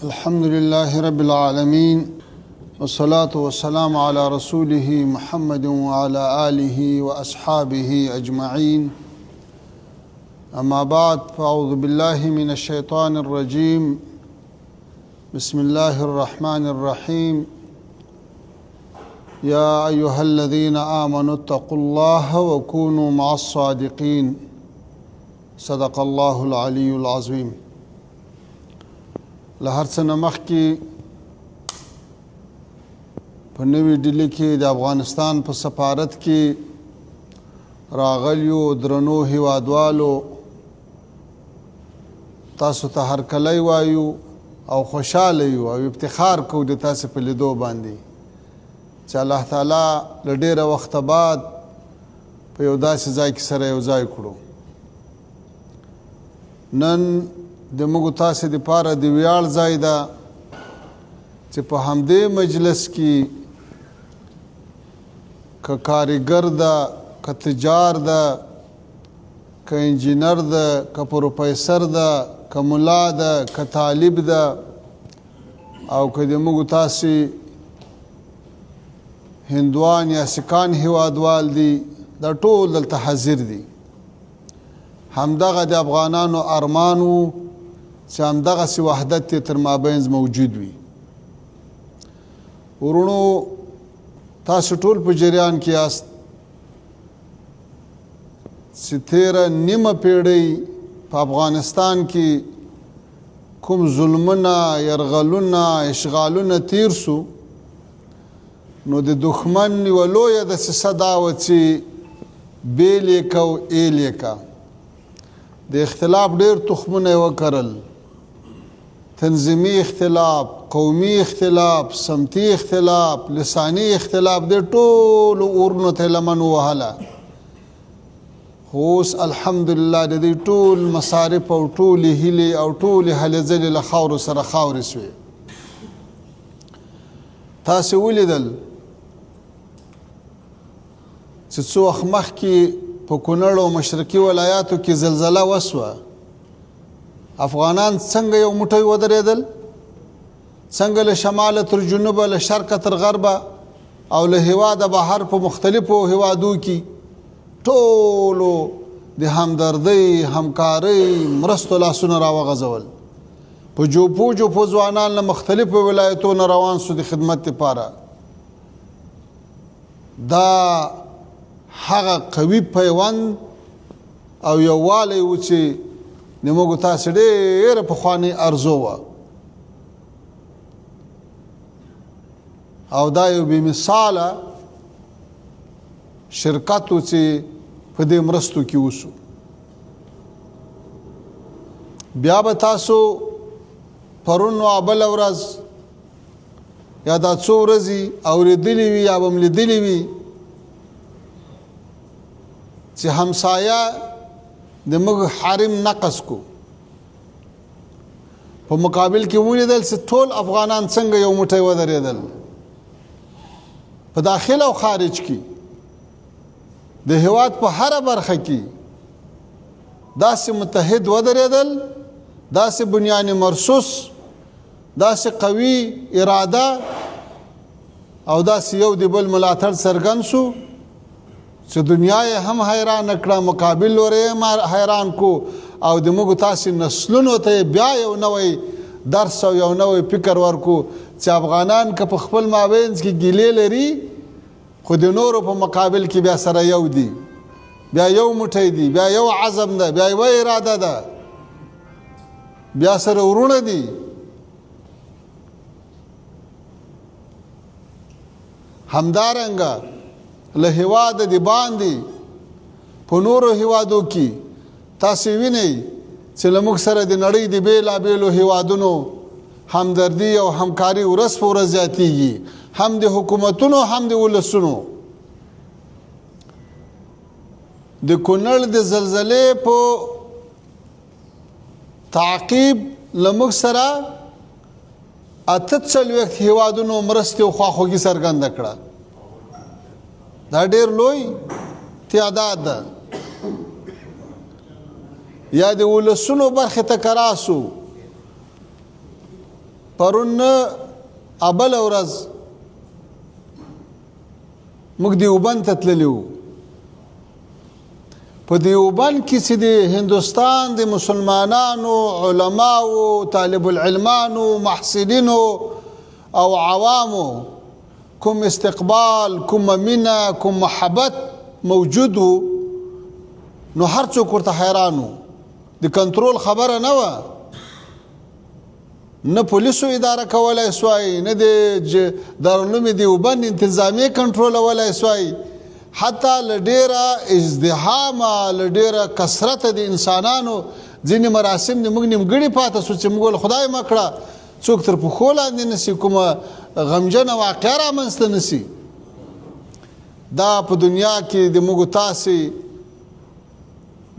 الحمد لله رب العالمين والصلاة والسلام على رسوله محمد وعلى آله وأصحابه أجمعين أما بعد فأعوذ بالله من الشيطان الرجيم بسم الله الرحمن الرحيم يا أيها الذين آمنوا اتقوا الله وكونوا مع الصادقين صدق الله العلي العظيم. لهر څه نه مخکې په نوې ډیلي کې د افغانستان په سفارت کې راغلیو درنو هیوادوالو تاسو ته هرکلی وایو او خوشحاله یو او افتخار کوو د تاسو په لیدو باندې چې الله تعالی له ډېره وخته بعد په یو داسې ځای کې سره یو ځای کړو. نن د موږ تاسو دپاره د ویاړ ځای ده چې په همدې مجلس کې که کارګر ده، که تجار ده، که انجینر ده، که پروفیسر ده، که ملا ده، که طالب ده او که د موږ تاسې هندوان یا سکان هیوادوال دي، دا ټول دلته حاضر دي. همدغه د افغانانو ارمان و چې همدغسې وحدت یې تر مابینځ موجود وي. ورونو تاسو ټول په جریان کې یاست چې تیره نیمه پیړۍ په افغانستان کې کوم ظلمونه، یرغلونه، اشغالونه تیر سو، نو د دښمن یوه لویه دسیسه دا وه چې بیل یې که او ایل یې که. د اختلاف ډېر تخمونه یې وکرل، تنظیمي اختلاف، قومي اختلاف، سمتي اختلاف، لساني اختلاف، د ټولو اورونو ته لمن ووهله. خو اوس الحمدلله د دې ټول مصارف او ټولې هیلې او ټولې هلې ځلې له خاورو سره خاورې سوې. تاسې ولیدل چې څو وخت مخکې په کونړ او مشرقي ولایاتو کې زلزله وسوه. افغانان څنګه یو موټی ودرېدل، څنګه له شماله تر جنوبه، له شرقه تر غربه او له هیواده بهر په مختلفو هیوادو کې ټولو د همدردۍ، همکارۍ، مرستو لاسونه راوغځول. په جوپو جوپو ځوانان له مختلفو ولایتو نه روان سو د خدمت لپاره. دا هغه قوي پیوند او یووالی و چې د موږ تاسې ډېره پخوانۍ ارزو وه او دا یو بېمثاله شرکت و چې په دې مرستو کې وسو. بیا به تاسو پرون او بله ورځ یا دا څو ورځې اورېدلي وي یا به م لیدلي وي چې همسایه د موږ حرم نقص کو. په مقابل کې ولیدل چې ټول افغانان څنګه یو موټی ودرېدل، په داخل او خارج کې د هیواد په هره برخه کې داسې متحد ودرېدل، داسې بنیان مرصوص، داسې قوي اراده او داسې یو د بل ملاتړ څرګند سو چې دنیا یې هم حیران کړه، مقابل ورې هم حیران کو او د موږ تاسې نسلونو ته بیا یو نوی درس او یو نوی فکر ورکو چې افغانان که په خپل مابینځ کې ګیلې لري خو د نورو په مقابل کې بیا سره یو دي، بیا یو موټی دي، بیا یو عزم ده، بیا یوه اراده ده، بیا سره ورونه دي. همدارنګه له هیواده د باندې په نورو هیوادو کې تاسې وینئ چې له موږ سره د نړۍ د بېلابېلو هیوادونو همدردي او همکاري ورځ په ورځ زیاتېږي، هم د حکومتونو هم د ولسونو. د کونړ د زلزلې په تعقیب له موږ سره 48 هیوادونو مرستې او خواخوږي څرګنده کړه. دا ډېر لوی تعداد ده. یا د ولسونو برخې ته کراسو پرون ابل ورځ موږ دیوبند ته تللي وو. په دیوبند کې چې د هندوستان د مسلمانانو علماو طالب العلمانو محصلینو او عوامو کوم استقبال کوم مینه کوم محبت موجود وو نو هر څوک ورته حیران وو. د کنټرول خبره نه وه، نه پولیسو اداره کولای سوای، نه د دارالعلوم دیوبند انتظامی کنټرولولای سوای. حتی له ډېره ازدحامه له ډېره کثرت د انسانانو ځینې مراسم د موږ نیمګړي پاته سو چې موږ ول خدای مه کړه څوک تر پښو لاندې نه سي، کومه غمجنه واقعه رامنځته نه سي. دا په دنیا کې د موږ تاسې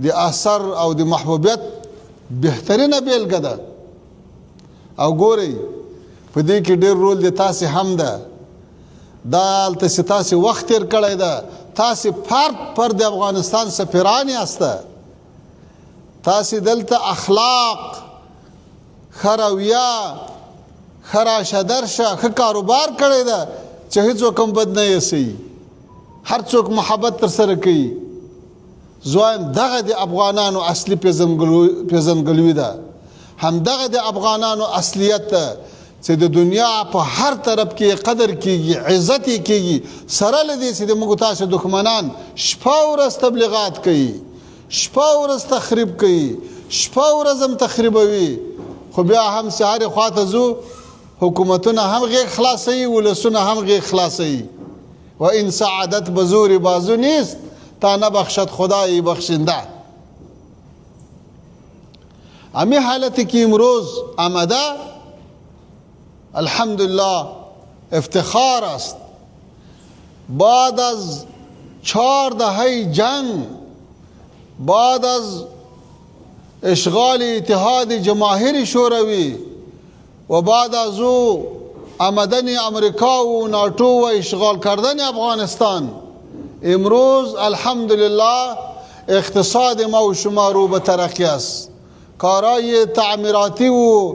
د اثر او د محبوبیت بهترینه بیلګه ده. او ګورئ په دې کې ډېر رول د تاسې هم ده. دلته چې تاسې وخت تېر کړی ده، تاسې پر د افغانستان سفیران یاسته. تاسې دلته اخلاق، ښه رویه، ښه راشه درشه، ښه کاروبار کړی ده چې هېڅوک هم بد نه ایسوي، هر څوک محبت ترسره کوي. زوایم دغه د افغانانو اصلي پیژندګلوي ده، همدغه د افغانانو اصلیت ده چې د دنیا په هر طرف کې قدر کیږي، عزت کیږي. سره له دې چې د موږ تاسو دښمنان شپه ورځ تبلیغات کوي، شپه ورځ تخریب کوي، شپه ورځ هم تخریبوي، خو بیا هم چې هرې خواته ځو حکومتونه هم غیږ خلاصوي، ولسونه هم غیږ خلاصوي. و این سعادت به زور بازو نیست تا نبخشد خدای بخشنده. امی حالتی که امروز آمده الحمدلله افتخار است. بعد از 4 دهه جنگ، بعد از اشغال اتحاد جماهیر شوروی و بعد از او آمدن امریکا و ناتو و اشغال کردن افغانستان، امروز الحمدلله اقتصاد ما و شما رو به ترقی است. کارهای تعمیراتی و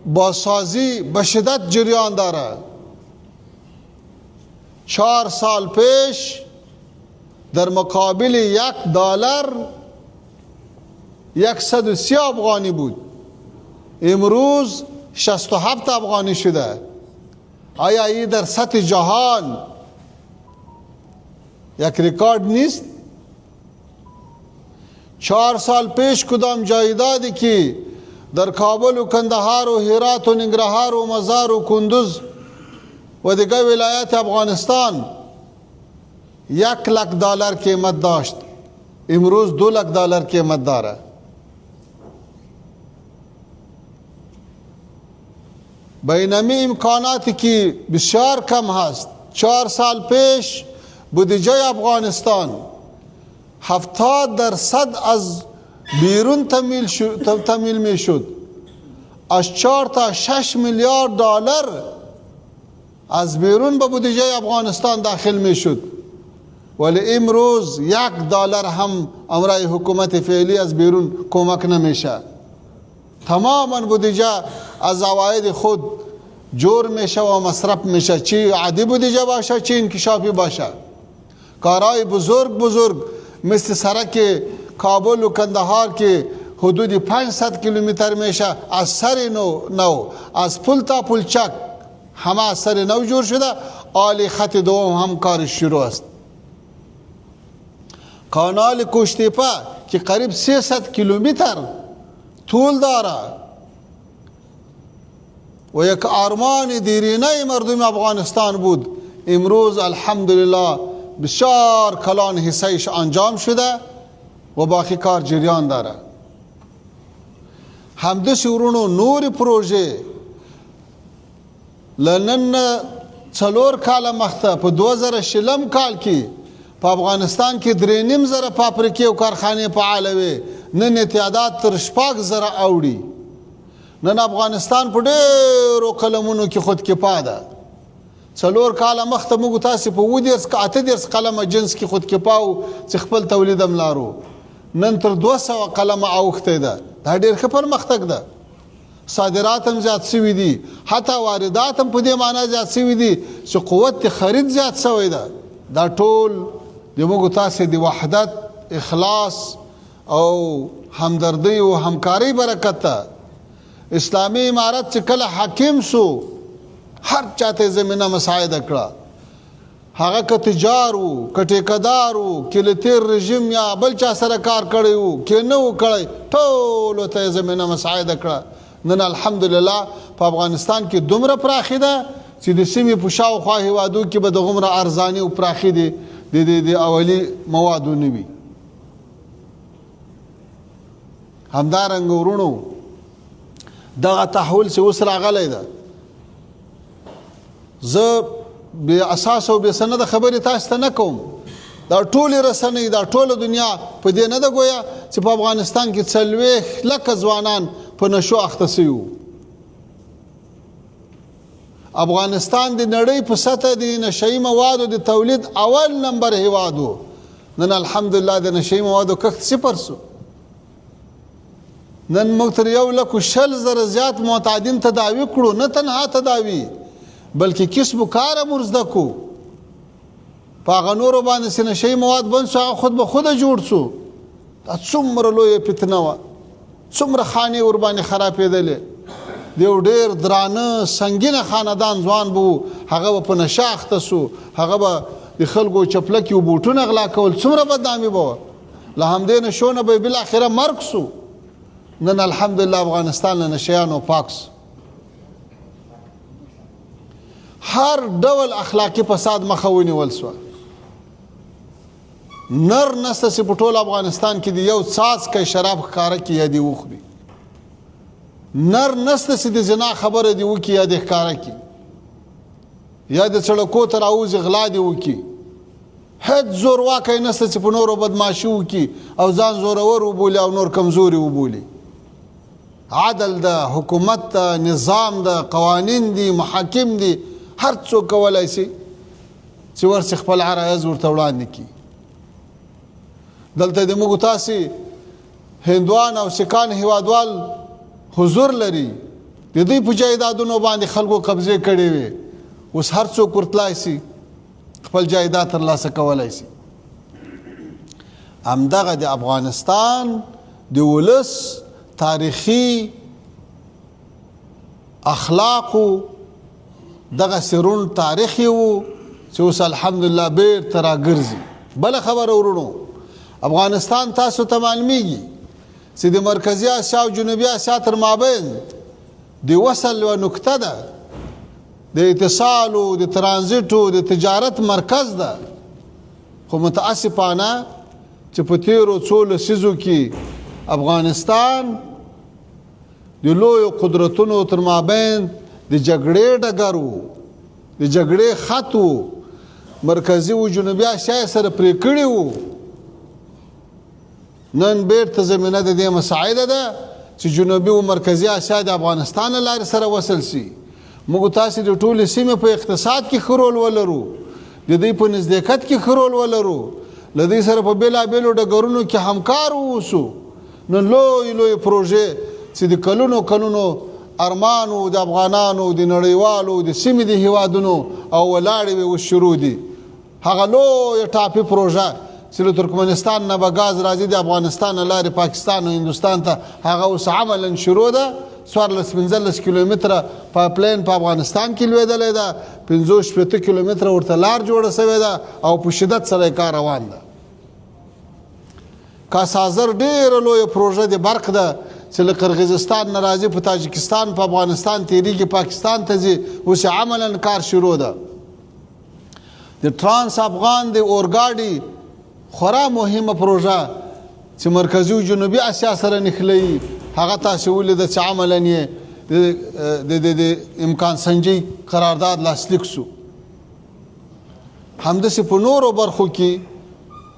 بازسازی به شدت جریان داره. 4 سال پیش در مقابل $1 130 افغانی بود، امروز 67 افغانی شده. آیا این در سطح جهان یک رکورد نیست؟ 4 سال پیش کدام جایدادی که در کابل و کندهار و هرات و ننگرهار و مزار و کندوز و دیگر ولایات افغانستان $100,000 قیمت داشت، امروز $200,000 قیمت داره. بینمی امکاناتی که بسیار کم هست. 4 سال پیش بودجه افغانستان 70% از بیرون تمویل می شد. از 4 تا 6 میلیارد دلار از بیرون به بودجه افغانستان داخل می شد، ولی امروز $1 هم امرای حکومت فعلی از بیرون کمک نمیشه. تماما بودجه از عواید خود جور میشه و مصرف میشه، چی عادی بودجه باشه چی انکشافی باشه. کارهای بزرگ مثل سرک کابل و کندهار که حدود 500 کیلومتر میشه، از سر نو از پل تا پلچک همه از سر نو جور شده. آل خط دوم هم کارش شروع است. کانال کوشتیپه که قریب 300 کیلومتر طول داره و یک آرمان دیرینه مردم افغانستان بود، امروز الحمدلله بسیار کلان حصهش انجام شده و باقی کار جریان داره. همداسې ورونو نور پروژې لنن 4 کاله مخته په 2020 کال کې په افغانستان کې 3,500 فابریکې او کارخانې فعاله وې، نن تعداد تر 6,000 اوړي. نن افغانستان په ډېرو قلمونو کې خودکفا ده. 4 کاله مخته موږ تاسې په 18 قلمه جنس کې خودکفا وو چې خپل تولید هم لرو. نن تر 200 قلمه اوښتې ده. دا ډېر ښه پرمختګ ده. صادرات هم زیات شوي دي، حتی واردات هم په دې معنا زیات شوي دي چې قوت خرید زیات شوی ده. دا ټول د موږ تاسې د وحدت، اخلاص او همدردی او همکارۍ برکت ده. اسلامي امارت چې کله حاکم سو هر چاته زمینه مساعده کړه، هغه که تجار وو، که ټیکهدار وو، که له تیر رژیم یا بل چا سره کار کړی وو، که نه وو کړی، ټولو ته یې زمینه مساعده کړه. نن الحمدلله په افغانستان کې دومره پراخي ده چې د سیمې په شاوخوا هیوادو کې به دغومره ارزاني او پراخي د اولي موادو نه وي. همدارنګه ورونو دغه تحول چې اوس راغلی ده، زه بې اساس او بې سنده خبرې تاسو ته نه کوم. دا ټولې رسنۍ، دا ټوله دنیا په دې نه ده ګویا چې په افغانستان کې 40 لکه ځوانان په نشو اخته سوي وو. افغانستان د نړۍ په سطح د نشهیي موادو د تولید اول نمبر هیواد و. نن الحمدلله د نشهیي موادو کښت 0 سو. نن موږ تر 1,20,000 زیات معتادین تداوي کړو، نه تنها تداوي بلکې کسب و کار هم زده کو. په هغه نورو باندې چې نشهیي مواد بند سو، هغه خود به خوده جوړ سو. دا څومره لویه فتنه وه، څومره خانې ورباندې خرابېدلې. د یو ډېر درانه سنګینه خاندان ځوان به و، هغه به په نشه اخته سو، هغه به د خلکو چپلکې او بوټونه غلا کول. څومره بدنامي به وه. له همدې نشو نه به یې بالاخره مرګ سو. نن الحمدلله افغانستان له نشیانو پاک سو. هر ډول اخلاقي فساد مخه ونیول سوه. نر نسته چې په ټول افغانستان کې د یو څاڅکی شراب ښکاره کړي یا دې وخوري. نر نسته چې د زنا خبره دې وکړي یا دې ښکاره کړي، یا د سړکو ته راوځي غلا دې وکړي. هیڅ زورواکی نسته چې په نورو بدماشي وکړي او ځان زورور وبولي او نور کمزوري وبولي. عدل ده، حکومت ده، نظام ده، قوانین دي، محاکم دي، هر څوک کولی شي چې ورسې خپل عرایض ورته وړاندې کړي. دلته د موږ تاسې هندوان او سکان هیوادوال حضور لري، د دوی په جایدادونو باندې خلکو قبضې کړې وې. اوس هر څوک ورتلای شي خپل جایداد ترلاسه کولی شي. همدغه د افغانستان د ولس تاریخي اخلاقو دغه سرون تاریخي وو چې اوس الحمدلله بیرته راګرځي. بله خبره ورونو، افغانستان تاسو ته معلومیږي چې د مرکزي اسیا او جنوبي اسیا تر مابین د وصل یوه نقطه ده، د اتصال او د ترانزیت او د تجارت مرکز ده. خو متاسفانه چې په تیرو څو لسیزو کې افغانستان د لویو قدرتونو تر مابین د جګړې ډګر و، د جګړې خط و. مرکزي او جنوبي اسیا سره پرې کړي وو. نن بیرته زمینه د دې مساعده ده چې جنوبي او مرکزي اسیا د افغانستان له لارې سره وصل شي. موږ تاسې د ټولې سیمې په اقتصاد کې ښه رول ولرو، د دوی په نزدېکت کې ښه رول ولرو، له دوی سره په بېلابېلو ډګرونو کې همکار واوسو. نن لوی لوی پروژې چې د کلونو کلونو ارمانو د افغانانو، د نړیوالو، د سیمې د هیوادونو او ولاړې وې اوس شروع دي. هغه لویه ټاپي پروژه چې له ترکمنستان نه به ګاز راځي د افغانستان له لارې پاکستان او هندوستان ته، هغه اوس عملا شروع ده. 14-15 کیلومتره پایپلاین په افغانستان کې لوېدلی ده، 15-16 کیلومتره ورته لار جوړه سوې ده او په شدت سره یې کار روان ده. کاسازر ډېره لویه پروژه د برق ده چې له قرغیزستان نه راځي، په تاجکستان په افغانستان تېرېږي، پاکستان ته ځي، اوس عملا کار شروع ده. د ترانس افغان د اورګاډي خورا مهمه پروژه چې مرکزي او جنوبي اسیا سره نښلوي، هغه تاسې ولیده چې عملا یې د امکان سنجي قرارداد لاسلیک سو. همداسې په نورو برخو کې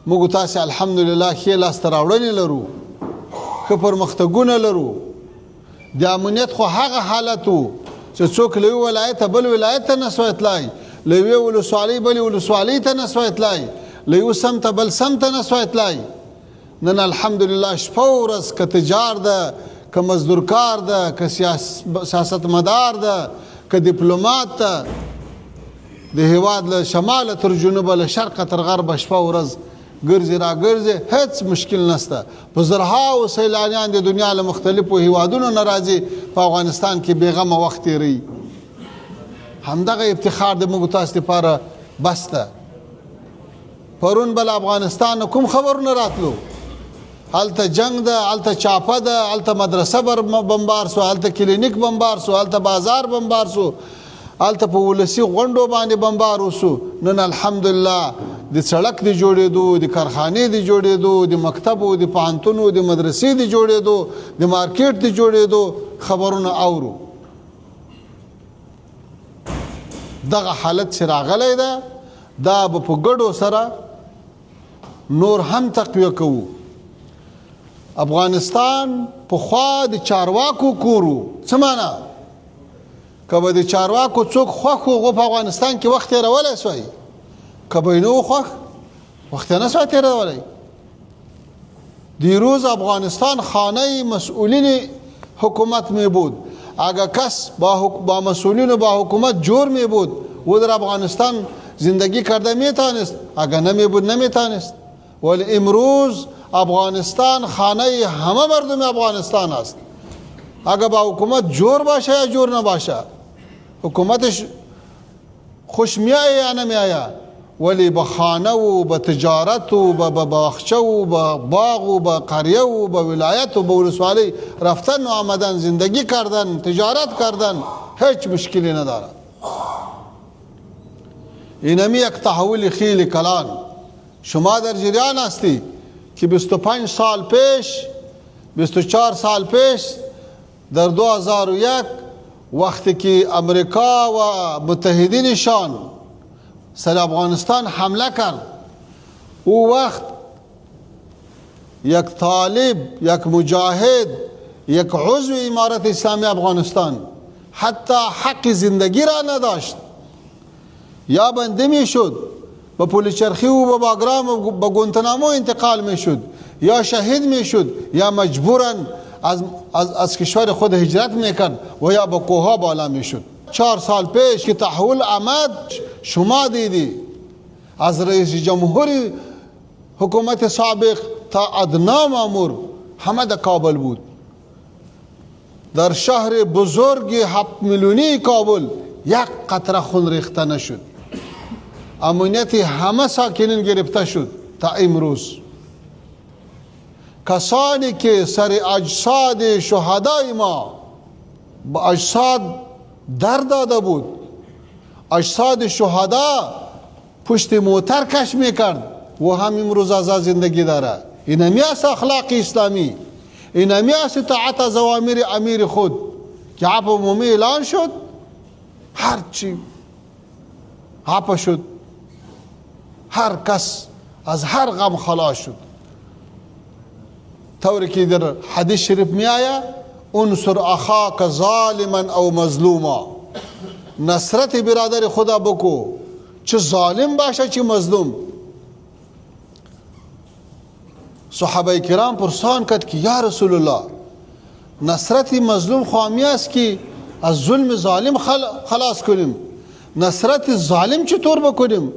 موږ تاسې الحمدلله ښې لاسته راوړنې لرو، ښه پرمختګونه لرو. د امنیت خو هغه حالت و چې څوک له یو ولایته بل ولایت ته نه سوی تلای، له یوې ولسوالۍ بلې ولسوالۍ ته نه سوی تلای، له یو سمته بل سمته نه سوی تلای. نن الحمدلله شپه ورځ که تجار ده، که مزدورکار ده، که سیاستمدار ده، که دیپلومات ده، د هیواد له شماله تر جنوبه له شرقه تر غربه شپه ورځ ګرځي را ګرځي، هیڅ مشکل نشته. په زرهاو سیلانیان د دنیا له مختلفو هیوادونو نه راځي، په افغانستان کې بېغمه وخت تېروي. همدغه افتخار د موږ تاسو لپاره بس ده. پرون بل افغانستان نه کوم خبرونه راتلو، هلته جنگ ده، هلته چاپه ده، هلته مدرسه بمبار سو، هلته کلینیک بمبار سو، هلته بازار بمبار سو، هلته په ولسي غونډو باندې بمبار وسو. نن الحمدلله د سړک د جوړېدو، د کارخانې د جوړېدو، د مکتبو، د پوهنتونو، د مدرسې د جوړېدو، د مارکیټ د جوړېدو خبرونه اورو. دغه حالت چې راغلی ده دا به په ګډو سره نور هم تقویه کوو. افغانستان پخوا د چارواکو کور و. څه معنا؟ که به د چارواکو څوک خوښ و هغو په افغانستان کې وخت تېرولی سوی، که به یې نه و خوښ وخت یې نه سوی تېرولی. دیروز افغانستان خانه مسئولین حکومت می بود. اگر کس با مسئولین و با حکومت جور می بود او در افغانستان زندگی کرده می تانست، اگر نمی بود نمی تانست. ولی امروز افغانستان خانه همه مردم افغانستان است. اگر با حکومت جور باشه یا جور نباشه، حکومتش خوش می آید یا نمی آید، ولی با خانه و با تجارت و با باغچه و با باغ و با قریه و با ولایت و با ولسوالی رفتن و آمدن، زندگی کردن، تجارت کردن هیچ مشکلی نداره. اینمی یک تحول خیلی کلان. شما در جریان هستی که 25 سال پیش، 24 سال پیش در 2001 وقتی که امریکا و متحدینشان سر افغانستان حمله کرد، او وقت یک طالب، یک مجاهد، یک عضو امارت اسلامی افغانستان حتی حق زندگی را نداشت. یا بنده می شد، به پولچرخی و به باگرام و به گوانتانامو انتقال می شد، یا شهید می شد، یا مجبوراً از کشور خود هجرت می کرد و یا به کوها بالا می شد. 4 سال پیش که تحول آمد شما دیدی، از رئیس جمهوری حکومت سابق تا ادنا مامور همه در کابل بود. در شهر بزرگ 7 میلیونی کابل یک قطره خون ریخته نشد. امنیت همه ساکنین گرفته شد. تا امروز کسانی که سر اجساد شهدای ما با اجساد در داده بود، اجساد شهدا پشت موتر کش میکرد و هم امروز آزاد زندگی داره. این همی است اخلاق اسلامی، این همی است اطاعت از اوامر امیر خود که عفو عمومی اعلان شد، هر چی عفو شد، هر کس از هر غم خلاص شد. طوری که در حدیث شریف می آید انصر اخاک ظالما او مظلوما، نصرت برادر خدا بکو، چه ظالم باشه چه مظلوم. صحابه کرام پرسان کرد که یا رسول الله، نصرت مظلوم خوامی است که از ظلم ظالم خلاص کنیم، نصرت ظالم چطور بکنیم؟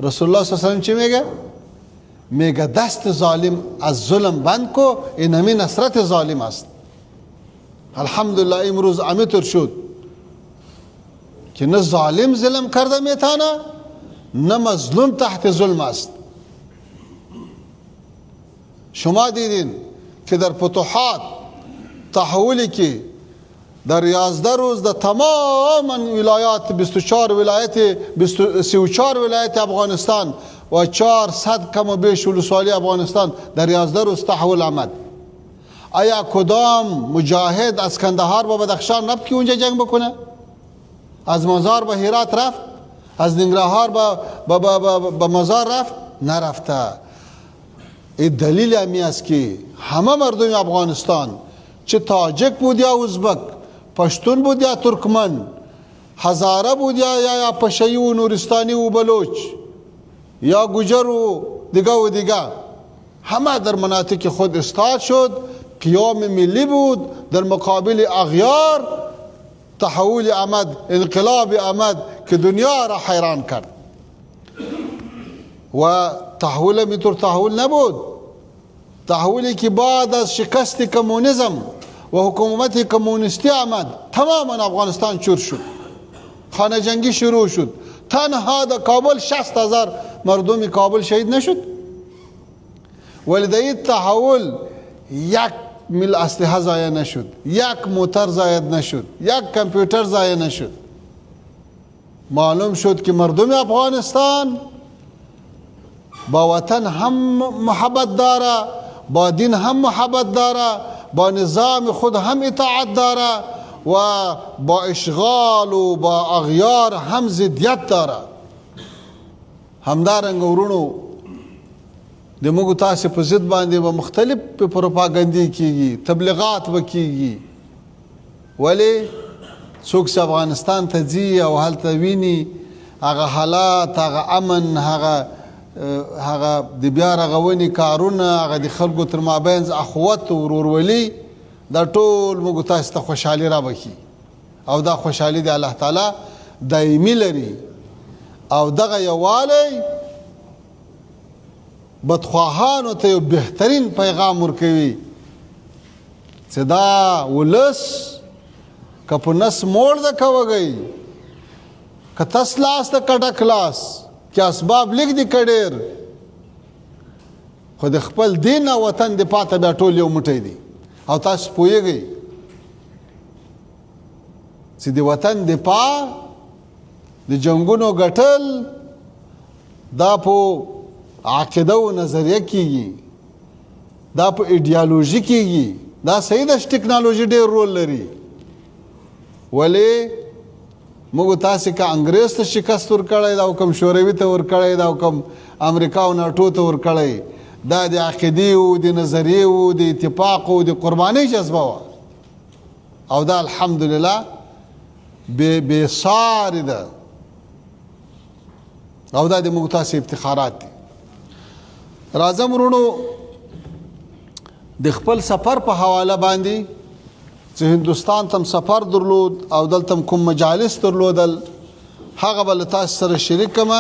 رسول الله صلی الله علیه وسلم چی میگه؟ میگه دست ظالم از ظلم بند کو، این همین نصرت ظالم است. الحمدلله امروز امتر شد که نه ظالم ظلم کرده میتانه نه مظلوم تحت ظلم است. شما دیدین که در فتوحات تحولی که در 11 روز در تمام ولایات 24 ولایت 34 ولایت افغانستان و 400 کم و بیش ولسوالی افغانستان در 11 روز تحول آمد. آیا کدام مجاهد از کندهار به بدخشان رفت که اونجا جنگ بکنه؟ از مزار به هرات رفت؟ از ننگرهار به مزار رفت؟ نرفته. این دلیل همی است که همه مردم افغانستان، چه تاجک بود یا ازبک، پشتون بود یا ترکمن، هزاره بود یا پشایی و نورستانی و بلوچ، یا گجر و دیگه، همه در مناطق خود استاد شد قیام ملی بود، در مقابل اغیار تحول آمد، انقلاب آمد که دنیا را حیران کرد. و تحول اینطور تحول نبود، تحولی که بعد از شکست کمونیسم و حکومت کمونیستی آمد تماما افغانستان چور شد، خانه جنگی شروع شد. تنها در کابل 60,000 مردم کابل شهید نشد، ولی در این تحول یک میل اسلحه ضایع نشد، یک موتر ضایع نشد، یک کامپیوتر ضایع نشد. معلوم شد که مردم افغانستان با وطن هم محبت داره، با دین هم محبت داره، با نظام خود هم اطاعت داره و با اشغال و با اغیار هم ضدیت داره. همدارنګه ورونو د موږ تاسې په ضد باندې به مختلف پروپاګندې کیږي، تبلیغات به کیږي، ولی څوک چې افغانستان ته ځي او هلته ویني هغه حالات، هغه امن، هغه د بیا رغونې کارونه، هغه د خلکو تر مابین اخوت او ورورولي، دا ټول موږ تاسو ته خوشحالي رابخي او دا خوشحالي د الله تعالی دایمي لري. او دغه یووالی بدخواهانو ته یو بهترین پیغام ورکوي چې دا ولس که په نس موړ ده که وږی، که تس لاس ده که ډک لاس، که اسباب لیک دي که ډېر، خو د خپل دین او وطن دفاع ته بیا ټول یو موټی دي. او تاسو پوهیږئ چې د وطن دفاع د جنګونو ګټل دا په عقیده و نظریه کیږي، دا په ایډیالوژي کیږي. دا صحیح ده چې ټکنالوژي ډېر رول لري، ولی موږ تاسې که انګریز ته شکست ورکړی دا، او کوم شوروي ته ورکړی دا، او کوم امریکا او ناټو ته ورکړی، دا د عقیدې و، د نظریې و، د اتفاق و، د قربانۍ جذبه وه. او دا الحمدلله بې ساري ده، او دا د موږ تاسې افتخارات دي. راځم ورونو د خپل سفر په حواله باندې چې هندوستان تم سفر درلود او دلته کوم مجالس درلودل، هغه به له تاسو سره شریک کړم،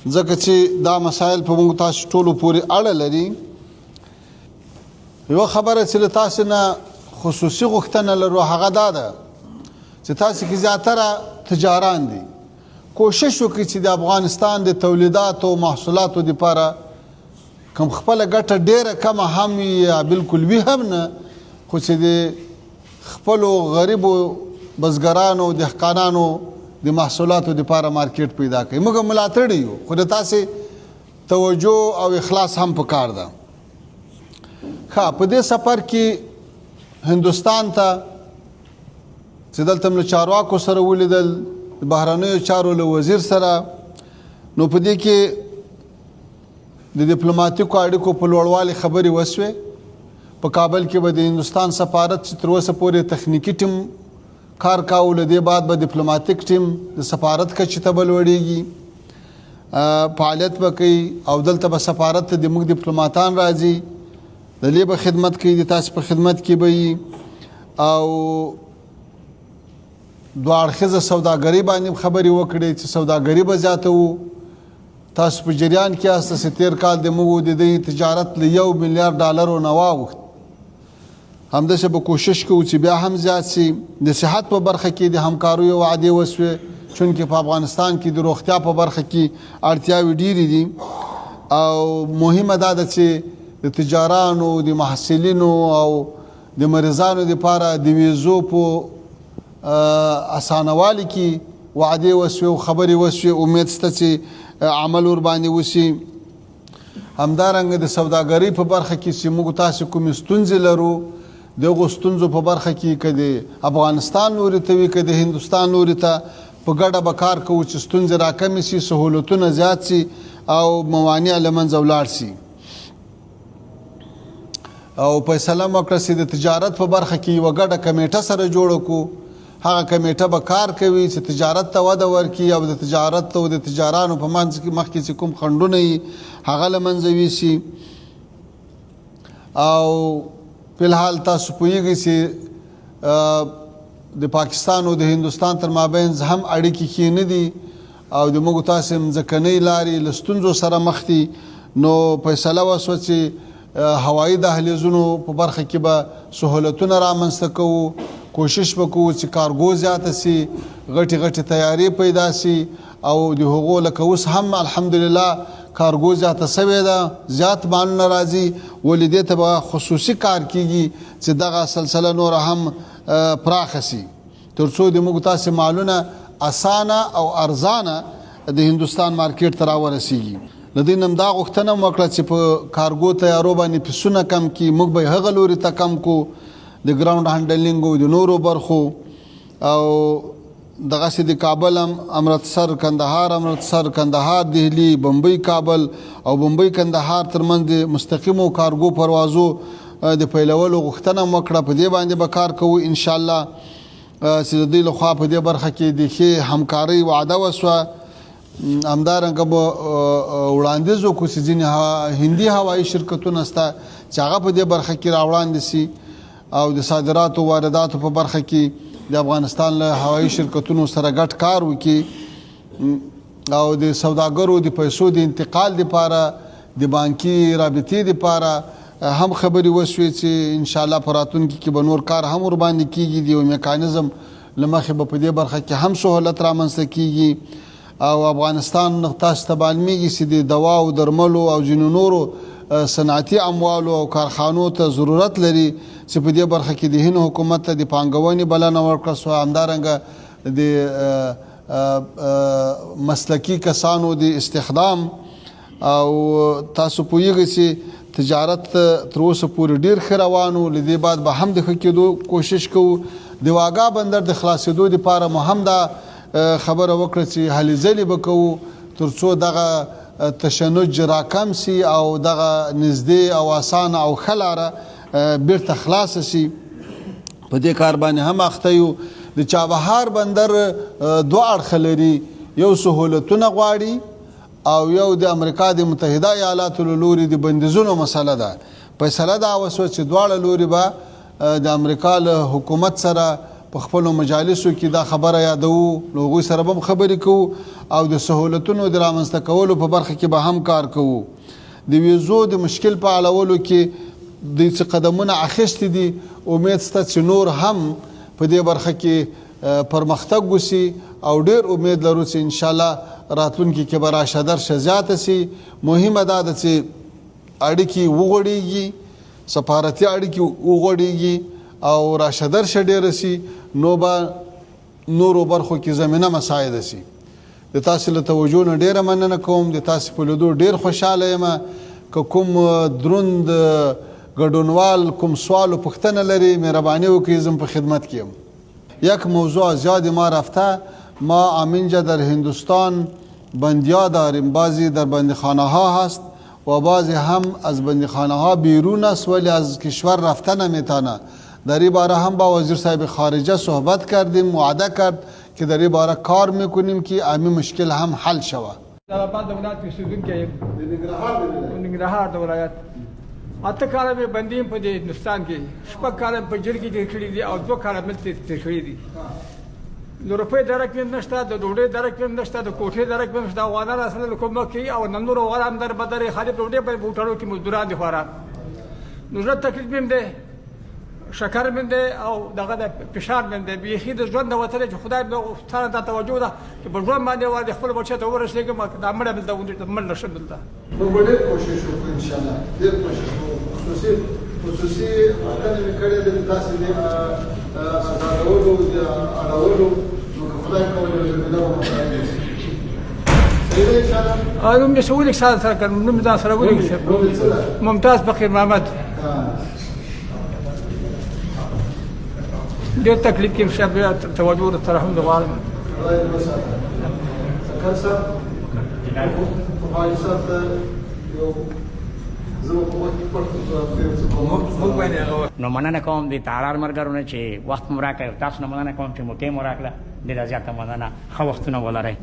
ځکه چې دا مسایل په موږ تاسو ټولو پورې اړه لري. یوه خبره چې له تاسو نه خصوصي غوښتنه لرو هغه دا ده چې تاسو کې زیاتره تجاران دي، کوشش وکړئ چې د افغانستان د تولیداتو او محصولاتو دپاره کوم خپله ګټه ډېره کمه هم وي یا بلکل وي هم نه، خو چې د خپلو غریبو بزګرانو او دهقانانو د محصولاتو دپاره مارکیټ پیدا کړئ. موږ ملاتړي یو، خو د تاسې توجه او اخلاص هم پکار ده. ښه، په دې سفر کې هندوستان ته چې دلته م له چارواکو سره ولیدل، د بهرنیو چارو له وزیر سره، نو په دې کې د ډیپلوماتیکو اړیکو په لوړوالي خبرې وسوې. په کابل کې به د هندوستان سفارت چې تر اوسه پورې تخنیکي ټیم کار کاوه، له دې بعد به ډیپلوماتیک ټیم د سفارت کچې ته به لوړېږي، فعالیت به کوي، او دلته به سفارت ته د موږ ډیپلوماتان راځي، د دې به خدمت کوي، د تاسو په خدمت کې به وي. او دوه اړخیزه سوداګري باندې خبرې وکړې چې سوداګري به زیاته وو. تاسو په جریان کې یاست چې تېر کال د موږ د دې تجارت له $1 میلیارډ نه واوښت. همداسې به کوشش کوو چې بیا هم زیات سي. د صحت په برخه کې د همکاریو وعدې وسوې، چونکې په افغانستان کې د روغتیا په برخه کې اړتیاوې ډېرې دي، او مهمه دا ده چې د تجارانو، د محصلینو او د مریضانو دپاره د ویزو په اسانوالي کې وعدې وسوې او خبرې وسوې. امید شته چې عمل ور باندې وشي. همدارنګه د سوداګرۍ په برخه کې چې موږ تاسو کومې ستونزې لرو، دغو ستونزو په برخه کې که د افغانستان لوري ته وي که د هندوستان لوري ته، په ګډه به کار کوو چې ستونزې راکمې سي، سهولتونه زیات سي او موانع له منځه ولاړ سي. او فیصله مو وکړه چې د تجارت په برخه کې یوه ګډه کمیټه سره جوړه کړو. هغه کمیټه به کار کوي چې تجارت ته وده ورکړي او د تجارت او د تجارانو په منځ کې مخکې چې کوم خنډونه وي هغه له منځه یوسي. او فلحال تاسو پوهیږئ چې د پاکستان او د هندوستان تر مابین هم اړیکې ښې نه دي او د موږ تاسې ځمکنۍ لارې له ستونزو سره مخ دي. نو فیصله وشوه چې هوایي دهلیزونو په برخه کې به سهولتونه رامنځته کوو، کوشش وکړو چې کارګو زیاته سي، غټې غټې تیارې پیدا سي او د هغو لکه اوس هم الحمدلله کارګو زیاته سوې ده، زیات مالونه راځي، ولې دې ته به خصوصي کار کیږي چې دغه سلسله نور هم پراخه سي تر څو د موږ تاسې مالونه اسانه او ارزانه د هندوستان مارکیټ ته راورسیږي. له دې نه هم دا غوښتنه مو وکړه چې په کارګو تیارو باندې فیسونه کم کړي، موږ به یې هغه لوري ته کم کړو د ګراوند هینډلینګ او د نورو برخو. او دغسې د کابل هم امرتسر کندهار دهلی بمبئی کابل او بمبئی کندهار ترمنځ د مستقیمو کارګو پروازو د پیلولو غوښتنه مو وکړه. په دې باندې به کار کوو انشاءالله چې د دوی لخوا په دې برخه کې د ښې همکارۍ وعده وشوه. همدارنګه به وړاندیز وکړو چې ځینې هندي هوایي شرکتونه شته چې هغه په دې برخه کې راوړاندې سي او د صادراتو وارداتو په برخه کې د افغانستان له هوایي شرکتونو سره ګډ کار وکړي او د سوداګرو د پیسو د انتقال لپاره د بانکي رابطې لپاره هم خبرې وشوې چې انشاءالله په راتلونکي کې به نور کار هم ورباندې کیږي. د یو میکانیزم له مخې به په دې برخه کې هم سهولت رامنځته کیږي او افغانستان تاسو ته معلومیږي چې د دوا او درملو او ځینو نورو صنعتي اموالو او کارخانو ته ضرورت لري چې په دې برخه کې د هند حکومت ته د پانګونې بلنه ورکړه شوه. همدارنګه د مسلکي کسانو د استخدام او تاسو پوهیږئ چې تجارت تر اوسه پورې ډیر ښه روان و، له دې بعد به هم د ښه کېدو کوشش کوو. د واګا بندر د خلاصېدو دپاره مو هم دا خبره وکړه چې هلې ځلې به کوو تر څو دغه تشنج راکم سي او دغه نږدې او اسانه او ښه لاره بیرته خلاصه سي. په دې کار باندې هم اخته یو. د چابهار بندر دوه اړخه لري، یو سهولتونه غواړي او یو د امریکا د متحده ایالاتو له لوري د بندیزونو مسله ده. فیصله دا وشوه چې دواړه لوري به د امریکا له حکومت سره په خپلو مجالسو کې دا خبره یادوو، له هغوی سره به هم خبرې کوو او د سهولتونو د رامنځته کولو په برخه کې به هم کار کوو. د ویزو د مشکل په حلولو کې دوی څه قدمونه اخیستي دي، امید شته چې نور هم په دې برخه کې پرمختګ وشي او ډیر امید لرو چې انشاءالله راتلونکي کې به راشه درشه زیاته سي. مهمه دا ده چې اړیکې وغوړېږي، سفارتي اړیکې وغوړېږي او راشه درشه ډیره سي، نو به نورو برخو کې زمینه مساعده سي. د تاسې له توجه نه ډیره مننه کوم، د تاسې په لیدو ډیر خوشحاله یم. که کوم دروند ګډونوال کوم سوال و پوښتنه لري مهرباني وکړئ، زم په خدمت کې یم. یک موضوع از یاد ما رفته، ما همینجا در هندوستان بندیا داریم، بعضی در بندخانه ها هست و بعضی هم از بندخانه ها بیرون است ولی از کشور رفته نمیتونه. در این باره هم با وزیر صاحب خارجه صحبت کردیم، وعده کرد که در این باره کار میکنیم که همین مشکل هم حل شود. در بعد ولایت اوسیدونکی یم، ننګرهار د ولایت. اته کاله مې بندیم په هندوستان کې، شپږ کاله په جیل کې تېر کړي دي او 2 کاله مې تېر کړي دي. د روپۍ درک مې نشته، د ډوډۍ درک مې نشته، د کوټې درک مې نشته. افغانان اصلا له کومک کوي او نن نور افغانان در بدرې خالي ډوډۍ په بوټانو کې مزدوران دي خواران. نو زړه تکلیف مې دی، شکر مې دی او دغه د فشار مې دی. بیخي د ژوند نه وتلی چې خدای مې ستانه دا توجه ده چې په ژوند باندې د خپل بچی ته ورسېږم، دا مړه دلته مړ نه شم دلته. موږ به ډېر کوشش وکړو انشاءالله، ډېر کوشش وکړو. خصوصي اړتنه مې کړې ده د تاسې د ازادولو د اړولو، نو که خدای کولی زمینه به متعین شي. صحیح ده انشاءالله؟ نوم مې څه ولیک سره کړم، نوم مې ځان سره ولیک. نوم مې څه ده؟ ممتاز فقیر محمد. ډېر تکلیف کې شب توجه او ترحم غواړم. نو مننه کوم د تارار مرګرونه چې وخت مو راکړی، تاسو نه مننه کوم چې موقع مو راکړه. ډېره زیاته مننه، ښه وختونه ولرئ.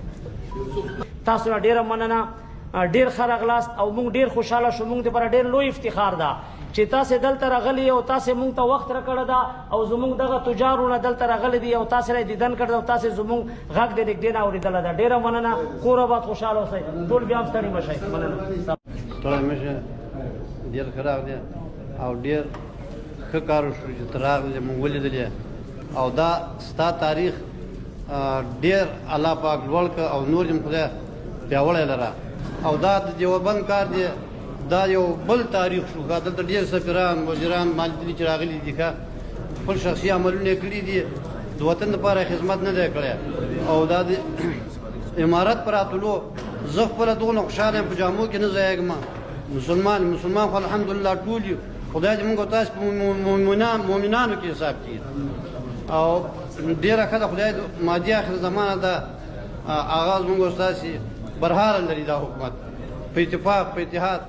تاسو ډیره مننه، ډیر ښه راغلاست او موږ ډیر خوشاله شو. موږ دپاره ډیر لوی افتخار ده چې تاسې دلته راغلي او تاسې مونږ ته وخت راکړی دا او زمونږ دغه تجارونه دلته راغلي دي او تاسې را دیدن کړی او تاسې زمونږ غږ د نږدې نه اورېدلی ده. ډېره مننه. کور آباد، خوشحاله اوسئ. ټول بیا هم ستړي مه شئ. مننه. ټوله مشه ډېر ښه راغلی او ډېر ښه کار وشو چې ته راغلی مونږ ولیدلې او دا ستا تاریخ ډېر الله پاک لوړ کړه او نور هم خدای پیاوړی لره او دا د دیوبند کار دی. دا یو بل تاریخ شو. دلته ډېر سفیران وزیران ما لیدلي چې راغلي دي ښه خپل شخصي عملونه یې کړي دي د وطن لپاره خدمت نه دی کړی او دا د امارت پر راتلو زه خپله دغونه خوشحاله یم په جامو کې نه ځایږم. مسلمان خو الحمدلله ټول یو. خدای دې موږ او تاسو په مؤمنانو کې حساب کړي او ډېره ښه ده. خدای مادي آخر زمانه ده آغاز موږ او تاسې برحاله لري دا حکومت په اتفاق په اتحاد